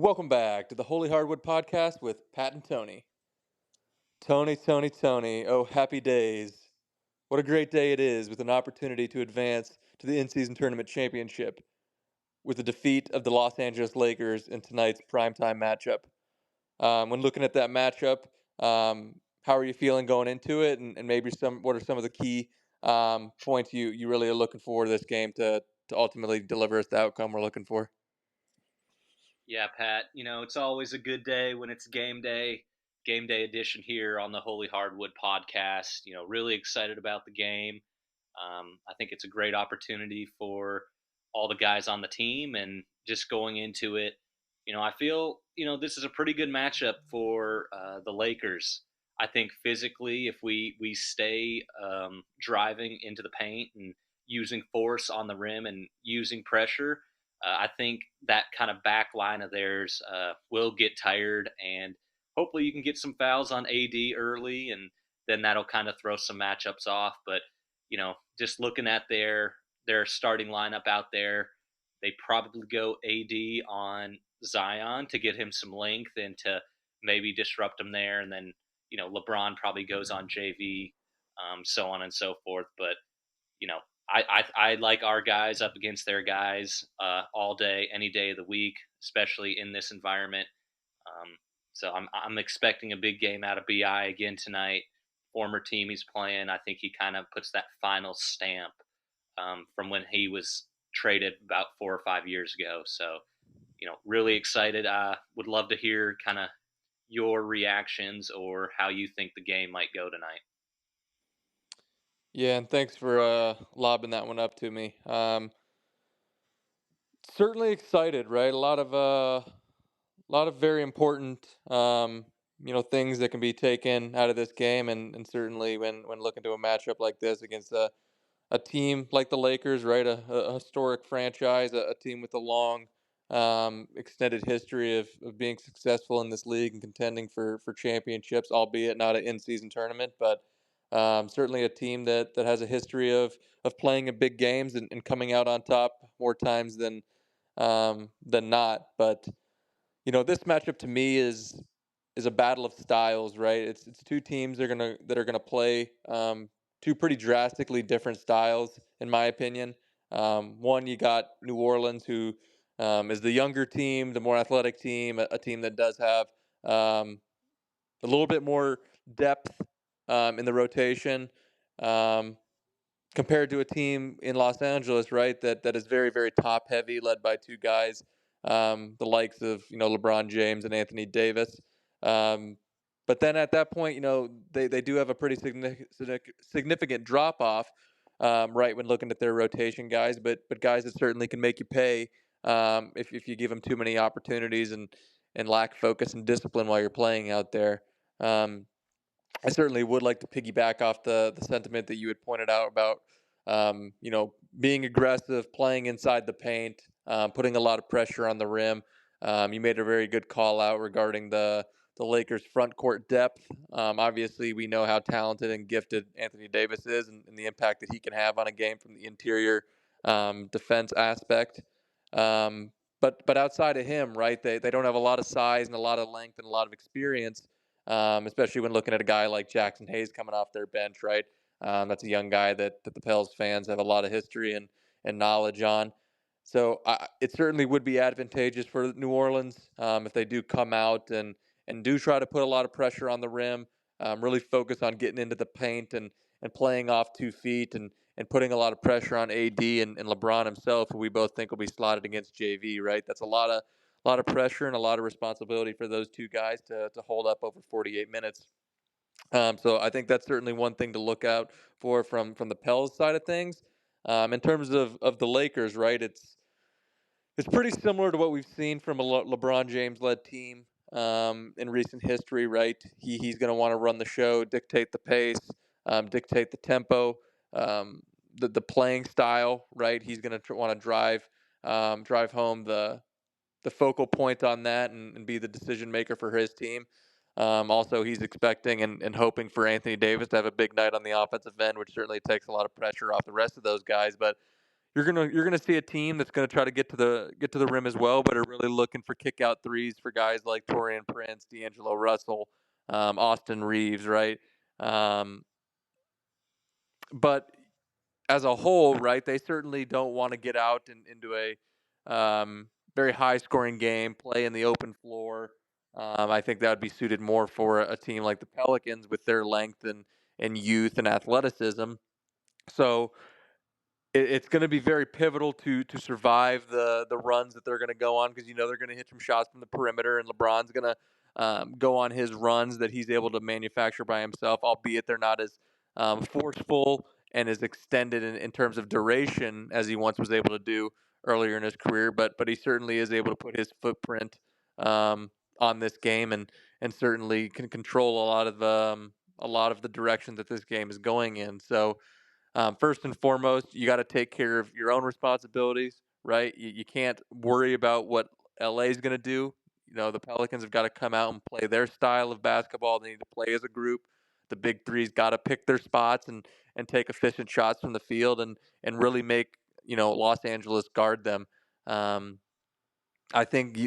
Welcome back to the Holy Hardwood podcast with Pat and Tony. Tony. Oh, happy days. What a great day it is with an opportunity to advance to the in-season tournament championship with the defeat of the Los Angeles Lakers in tonight's primetime matchup. When looking at that matchup, how are you feeling going into it? And maybe what are some of the key points you really are looking for this game to ultimately deliver us the outcome we're looking for? Yeah, Pat, it's always a good day when it's game day edition here on the Holy Hardwood podcast. Really excited about the game. I think it's a great opportunity for all the guys on the team and just going into it. I feel, this is a pretty good matchup for the Lakers. I think physically, if we stay driving into the paint and using force on the rim and using pressure, I think that kind of back line of theirs will get tired, and hopefully you can get some fouls on AD early, and then that'll kind of throw some matchups off. But just looking at their starting lineup out there, they probably go AD on Zion to get him some length and to maybe disrupt him there, and then LeBron probably goes on JV, so on and so forth. But you know, I like our guys up against their guys all day, any day of the week, especially in this environment. So I'm expecting a big game out of Bi again tonight. Former team he's playing, I think he kind of puts that final stamp from when he was traded about 4 or 5 years ago. So really excited. Would love to hear kind of your reactions or how you think the game might go tonight. Yeah, and thanks for lobbing that one up to me. Certainly excited, right? A lot of very important things that can be taken out of this game, and certainly when looking to a matchup like this against a team like the Lakers, right? A historic franchise, a team with a long extended history of being successful in this league and contending for championships, albeit not an in-season tournament, but certainly a team that has a history of playing in big games and coming out on top more times than not. But this matchup to me is a battle of styles, right? It's two teams that are gonna play two pretty drastically different styles, in my opinion. One, you got New Orleans, who is the younger team, the more athletic team, a team that does have a little bit more depth in the rotation. Um, Compared to a team in Los Angeles, right? That is very, very top heavy, led by two guys, the likes of LeBron James and Anthony Davis. Um, but then at that point, they do have a pretty significant drop off, right, when looking at their rotation guys. But guys that certainly can make you pay if you give them too many opportunities and lack focus and discipline while you're playing out there. Um, I certainly would like to piggyback off the sentiment that you had pointed out about being aggressive, playing inside the paint, putting a lot of pressure on the rim. You made a very good call out regarding the Lakers' front court depth. Obviously, we know how talented and gifted Anthony Davis is, and the impact that he can have on a game from the interior defense aspect. Um, but outside of him, right, they don't have a lot of size and a lot of length and a lot of experience, especially when looking at a guy like Jackson Hayes coming off their bench, right? That's a young guy that the PELS fans have a lot of history and knowledge on. So it certainly would be advantageous for New Orleans if they do come out and do try to put a lot of pressure on the rim, really focus on getting into the paint and playing off 2 feet and putting a lot of pressure on AD and LeBron himself, who we both think will be slotted against JV, right? That's a lot of pressure and a lot of responsibility for those two guys to hold up over 48 minutes. So I think that's certainly one thing to look out for from the Pels side of things. In terms of the Lakers, right? It's pretty similar to what we've seen from a LeBron James led team in recent history, right? He's going to want to run the show, dictate the pace, dictate the tempo, the playing style, right? He's going to want to drive home the focal point on that and be the decision maker for his team. Also, he's expecting and hoping for Anthony Davis to have a big night on the offensive end, which certainly takes a lot of pressure off the rest of those guys. But you're gonna see a team that's gonna try to get to the rim as well, but are really looking for kick out threes for guys like Torian Prince, D'Angelo Russell, Austin Reeves, right? Um, but as a whole, right, they certainly don't want to get out into a very high scoring game, play in the open floor. I think that would be suited more for a team like the Pelicans with their length and youth and athleticism. So it's going to be very pivotal to survive the runs that they're going to go on, because they're going to hit some shots from the perimeter, and LeBron's going to go on his runs that he's able to manufacture by himself, albeit they're not as forceful and as extended in terms of duration as he once was able to do earlier in his career. But he certainly is able to put his footprint on this game, and certainly can control a lot of the direction that this game is going in. So first and foremost, you got to take care of your own responsibilities, right? You can't worry about what LA is going to do. The Pelicans have got to come out and play their style of basketball. They need to play as a group. The big three's got to pick their spots and take efficient shots from the field and really make Los Angeles guard them. Um, I think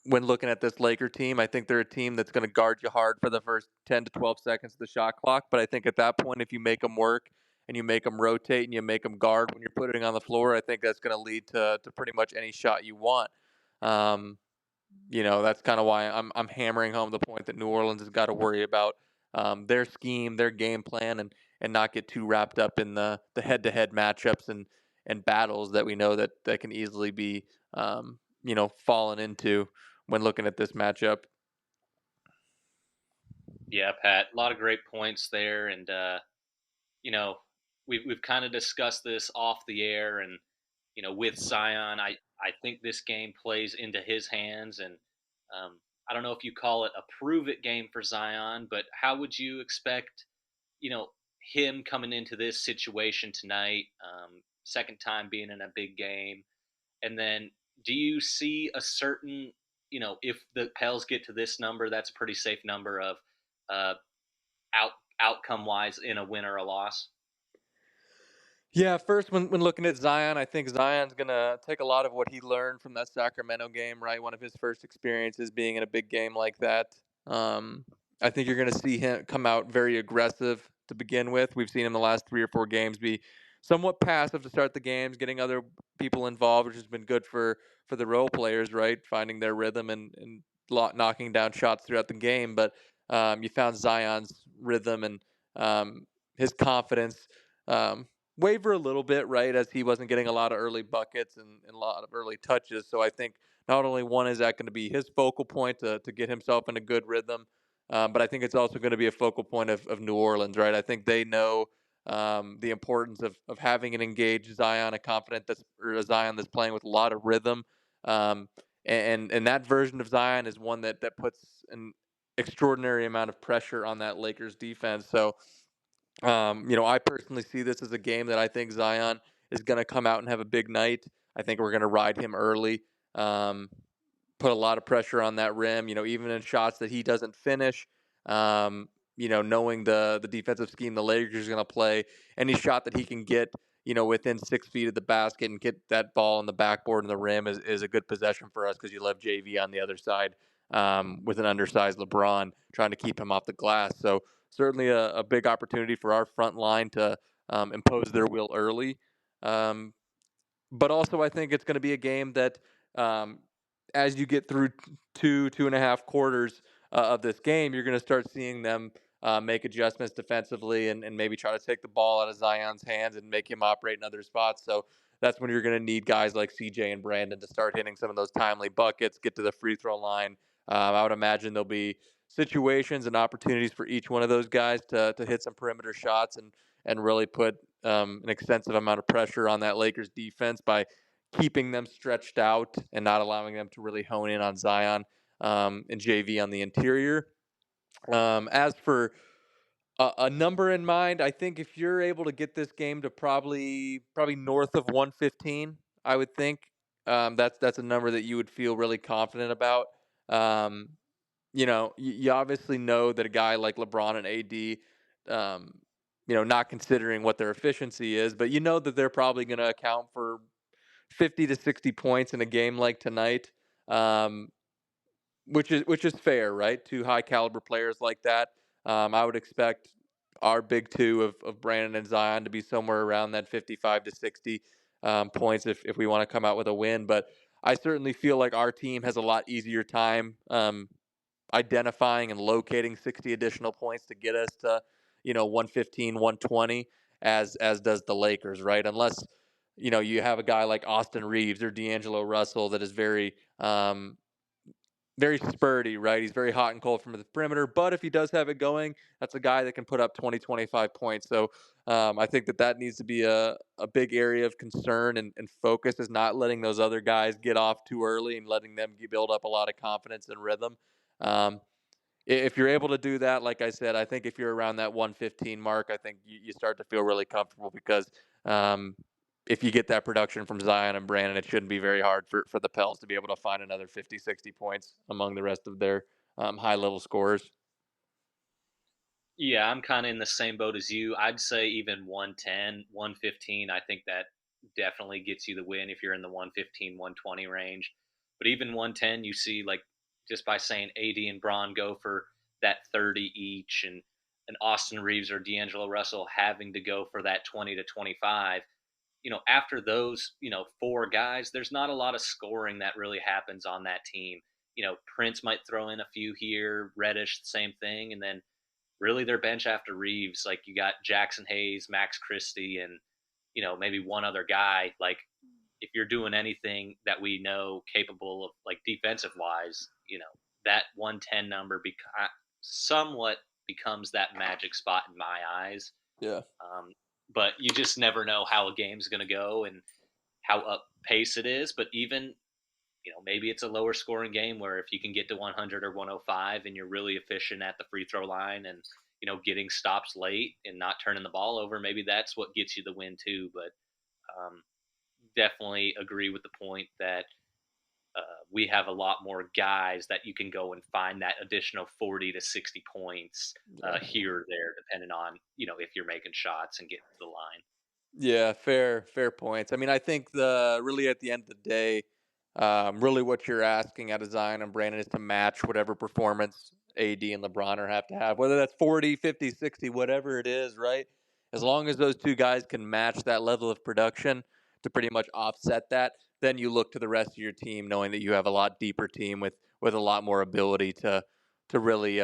when looking at this Laker team, I think they're a team that's going to guard you hard for the first 10 to 12 seconds of the shot clock. But I think at that point, if you make them work and you make them rotate and you make them guard when you're putting on the floor, I think that's going to lead to pretty much any shot you want. Um, that's kind of why I'm hammering home the point that New Orleans has got to worry about their scheme, their game plan, and not get too wrapped up in the head-to-head matchups and battles that we know that can easily be fallen into when looking at this matchup. Yeah, Pat, a lot of great points there, and you know, we've kind of discussed this off the air, and with Zion, I think this game plays into his hands, and I don't know if you call it a prove it game for Zion, but how would you expect you know him coming into this situation tonight? Second time being in a big game, and then do you see a certain if the Pels get to this number, that's a pretty safe number of uh, out outcome wise in a win or a loss? Yeah, first, when looking at Zion, I think Zion's gonna take a lot of what he learned from that Sacramento game, right? One of his first experiences being in a big game like that. Um, I think you're gonna see him come out very aggressive to begin with. We've seen him the last 3 or 4 games be somewhat passive to start the games, getting other people involved, which has been good for the role players, right? Finding their rhythm and knocking down shots throughout the game. But you found Zion's rhythm and his confidence. Um, Waver a little bit, right, as he wasn't getting a lot of early buckets and a lot of early touches. So I think not only one is that going to be his focal point to get himself in a good rhythm, but I think it's also going to be a focal point of New Orleans, right? I think they know the importance of having an engaged Zion, a Zion that's playing with a lot of rhythm. Um, and that version of Zion is one that puts an extraordinary amount of pressure on that Lakers defense. So I personally see this as a game that I think Zion is going to come out and have a big night. I think we're going to ride him early, um, put a lot of pressure on that rim. Even in shots that he doesn't finish. Um, knowing the defensive scheme the Lakers are going to play, any shot that he can get, within 6 feet of the basket and get that ball on the backboard and the rim is a good possession for us, because you love JV on the other side with an undersized LeBron trying to keep him off the glass. So certainly a big opportunity for our front line to impose their will early. Um, but also, I think it's going to be a game that, um, as you get through 2.5 quarters of this game, you're going to start seeing them make adjustments defensively and maybe try to take the ball out of Zion's hands and make him operate in other spots. So that's when you're going to need guys like CJ and Brandon to start hitting some of those timely buckets, get to the free throw line. I would imagine there'll be situations and opportunities for each one of those guys to hit some perimeter shots and really put an extensive amount of pressure on that Lakers defense by keeping them stretched out and not allowing them to really hone in on Zion and JV on the interior. As for a number in mind, I think if you're able to get this game to probably north of 115, I would think that's a number that you would feel really confident about. Um, you obviously know that a guy like LeBron and AD, not considering what their efficiency is, but you know that they're probably going to account for 50 to 60 points in a game like tonight. Um, which is fair, right? Two high caliber players like that. I would expect our big two of Brandon and Zion to be somewhere around that 55 to 60 points if we want to come out with a win. But I certainly feel like our team has a lot easier time identifying and locating 60 additional points to get us to 115, 120 as does the Lakers, right? Unless you have a guy like Austin Reeves or D'Angelo Russell that is very spurty, right? He's very hot and cold from the perimeter, but if he does have it going, that's a guy that can put up 20, 25 points. So I think that needs to be a big area of concern and focus is not letting those other guys get off too early and letting them build up a lot of confidence and rhythm. Um, if you're able to do that, like I said, I think if you're around that 115 mark, I think you start to feel really comfortable because um, if you get that production from Zion and Brandon, it shouldn't be very hard for the Pels to be able to find another 50, 60 points among the rest of their high level scorers. Yeah, I'm kind of in the same boat as you. I'd say even 110, 115. I think that definitely gets you the win if you're in the 115, 120 range. But even 110, you see, like, just by saying AD and Braun go for that 30 each, and Austin Reeves or D'Angelo Russell having to go for that 20 to 25. After those, four guys, there's not a lot of scoring that really happens on that team. Prince might throw in a few here, Reddish, same thing, and then really their bench after Reeves, like you got Jackson Hayes, Max Christie, and maybe one other guy. Like if you're doing anything that we know capable of, like defensive wise, that 110 number somewhat becomes that magic spot in my eyes. Yeah. Um, but you just never know how a game's going to go and how up pace it is. But even maybe it's a lower scoring game where if you can get to 100 or 105 and you're really efficient at the free throw line and getting stops late and not turning the ball over, maybe that's what gets you the win too. But um, definitely agree with the point that we have a lot more guys that you can go and find that additional 40 to 60 points Yeah. here or there, depending on if you're making shots and getting to the line. Yeah, fair points. I mean, I think the really at the end of the day, really what you're asking out of Zion and Brandon is to match whatever performance AD and LeBron are have to have, whether that's 40, 50, 60, whatever it is, right? As long as those two guys can match that level of production to pretty much offset that, then you look to the rest of your team knowing that you have a lot deeper team with a lot more ability to really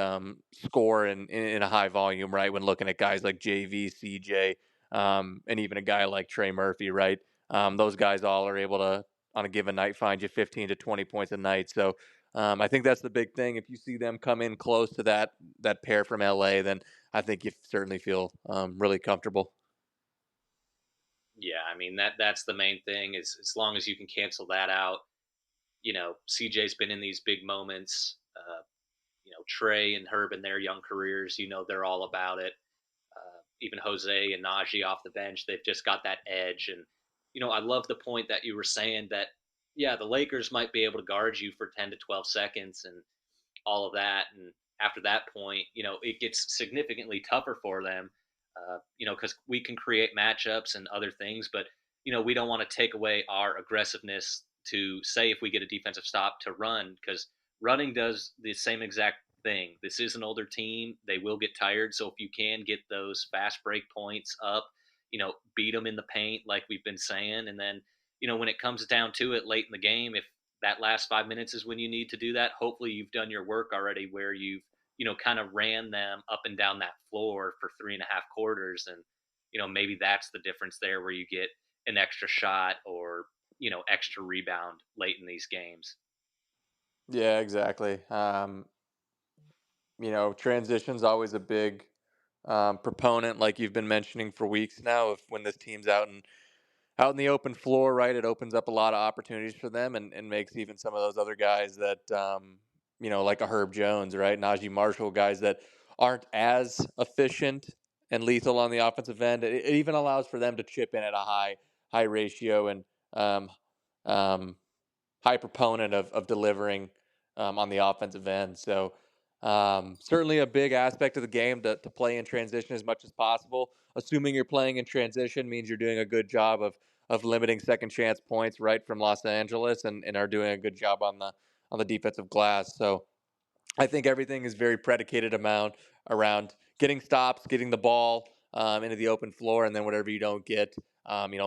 score in a high volume, right? When looking at guys like JV, CJ, and even a guy like Trey Murphy, right? Those guys all are able to, on a given night, find you 15 to 20 points a night. So I think that's the big thing. If you see them come in close to that pair from LA, then I think you certainly feel really comfortable. Yeah, I mean that's the main thing is as long as you can cancel that out. CJ's been in these big moments. Trey and Herb in their young careers, they're all about it. Even Jose and Najee off the bench, they've just got that edge. And I love the point that you were saying that yeah, the Lakers might be able to guard you for 10 to 12 seconds and all of that. And after that point, it gets significantly tougher for them, because we can create matchups and other things, but, we don't want to take away our aggressiveness to say if we get a defensive stop to run, because running does the same exact thing. This is an older team. They will get tired. So if you can get those fast break points up, beat them in the paint, like we've been saying. And then, when it comes down to it late in the game, if that last 5 minutes is when you need to do that. Hopefully, you've done your work already where you've, kind of ran them up and down that floor for 3.5 quarters. And, maybe that's the difference there where you get an extra shot or, extra rebound late in these games. Yeah, exactly. Transition's always a big proponent, like you've been mentioning for weeks now, of when this team's out in the open floor, right? It opens up a lot of opportunities for them and makes even some of those other guys that, like a Herb Jones, right? Najee Marshall, guys that aren't as efficient and lethal on the offensive end. It even allows for them to chip in at a high ratio and um, um, high proponent of delivering on the offensive end. So certainly a big aspect of the game to play in transition as much as possible. Assuming you're playing in transition means you're doing a good job of limiting second chance points right from Los Angeles, and are doing a good job on the defensive glass. So I think everything is very predicated amount around getting stops, getting the ball into the open floor, and then whatever you don't get,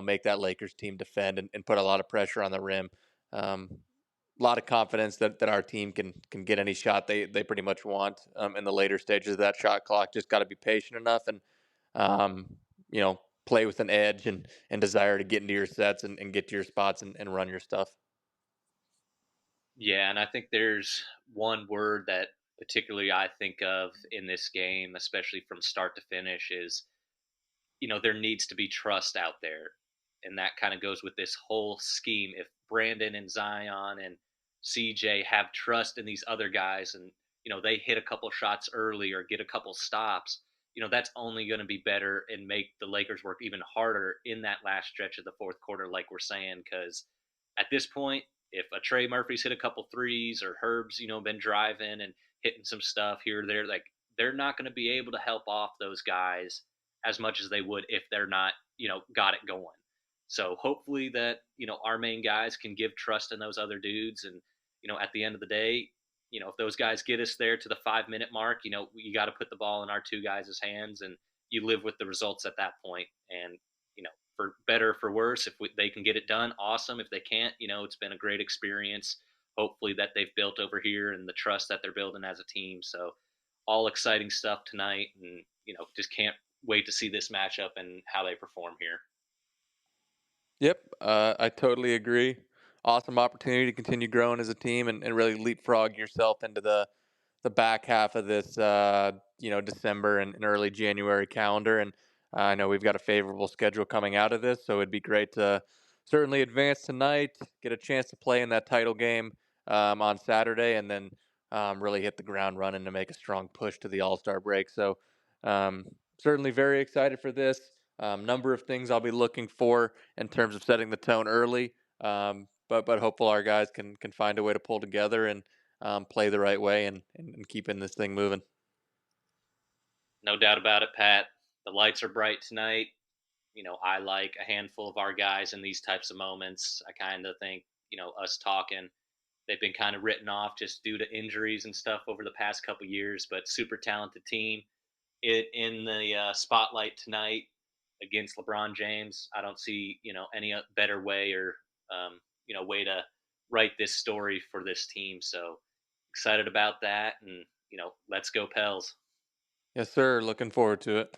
make that Lakers team defend and put a lot of pressure on the rim. Um, a lot of confidence that our team can get any shot they pretty much want in the later stages of that shot clock. Just got to be patient enough and play with an edge and desire to get into your sets and get to your spots and run your stuff. Yeah, and I think there's one word that particularly I think of in this game, especially from start to finish, is there needs to be trust out there. And that kind of goes with this whole scheme. If Brandon and Zion and CJ have trust in these other guys and, they hit a couple shots early or get a couple stops, that's only going to be better and make the Lakers work even harder in that last stretch of the fourth quarter, like we're saying. Because at this point, if a Trey Murphy's hit a couple threes or Herb's, been driving and hitting some stuff here or there, like they're not going to be able to help off those guys as much as they would if they're not, got it going. So hopefully that, our main guys can give trust in those other dudes. And, at the end of the day, if those guys get us there to the 5 minute mark, you got to put the ball in our two guys' hands and you live with the results at that point. And, for better, for worse, if they can get it done, awesome. If they can't, it's been a great experience. Hopefully that they've built over here and the trust that they're building as a team. So all exciting stuff tonight. And, just can't wait to see this matchup and how they perform here. Yep, I totally agree. Awesome opportunity to continue growing as a team and really leapfrog yourself into the back half of this, December and early January calendar. And I know we've got a favorable schedule coming out of this, so it'd be great to certainly advance tonight, get a chance to play in that title game on Saturday, and then really hit the ground running to make a strong push to the All Star break. So certainly very excited for this. Number of things I'll be looking for in terms of setting the tone early. But hopeful our guys can find a way to pull together and play the right way and keeping this thing moving. No doubt about it, Pat. The lights are bright tonight. I like a handful of our guys in these types of moments. I kind of think, us talking, they've been kind of written off just due to injuries and stuff over the past couple years, but super talented team. It in the spotlight tonight against LeBron James. I don't see, any better way or, way to write this story for this team. So excited about that. And, let's go Pels. Yes, sir. Looking forward to it.